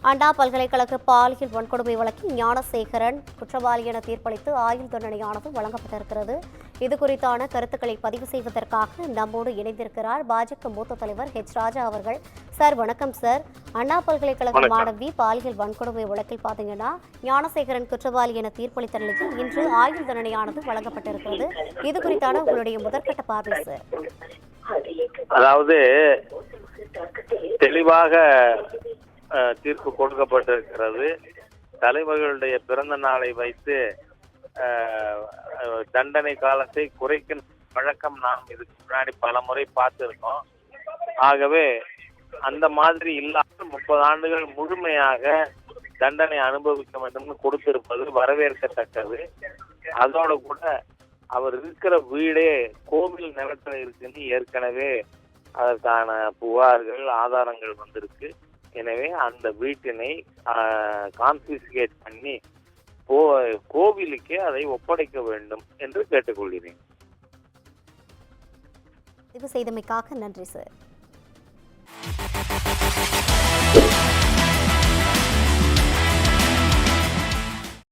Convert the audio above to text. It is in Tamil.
அண்ணா பல்கலைக்கழக பாலியல் வன்கொடுமை வழக்கில் ஞானசேகரன் குற்றவாளி என தீர்ப்பளித்து ஆயுள் தண்டனையானது வழங்கப்பட்டிருக்கிறது. இதுகுறித்தான கருத்துக்களை பதிவு செய்வதற்காக நம்மோடு இணைந்திருக்கிறார் பாஜக மூத்த தலைவர் ராஜா அவர்கள். சார் வணக்கம் சார். அண்ணா பல்கலைக்கழக மாணவி பாலியல் வன்கொடுமை வழக்கில் பார்த்தீங்கன்னா ஞானசேகரன் குற்றவாளி என தீர்ப்பளித்த நிலையில் இன்று ஆயுள் தண்டனையானது வழங்கப்பட்டிருக்கிறது. இது குறித்தான உங்களுடைய முதற்கட்ட பார்வை சார். அதாவது தெளிவாக தீர்ப்பு கொடுக்கப்பட்டிருக்கிறது. தலைவர்களுடைய பிறந்த நாளை வைத்து தண்டனை காலத்தை குறைக்கும் வழக்கம் நாம் இதுக்கு முன்னாடி பல முறை பார்த்திருக்கோம். ஆகவே அந்த மாதிரி இல்லாமல் 30 ஆண்டுகள் முழுமையாக தண்டனை அனுபவிக்க வேண்டும் கொடுத்திருப்பது வரவேற்கத்தக்கது. அதோட கூட அவர் இருக்கிற வீடே கோவில் நிலத்துல இருக்குன்னு ஏற்கனவே அதற்கான புகார்கள் ஆதாரங்கள் வந்திருக்கு. எனவே அந்த வீட்டினை கான்பிஸ்கேட் பண்ணி கோவிலுக்கே அதை ஒப்படைக்க வேண்டும் என்று கேட்டுக்கொள்கிறேன். பதிவு செய்தமைக்காக நன்றி சார்.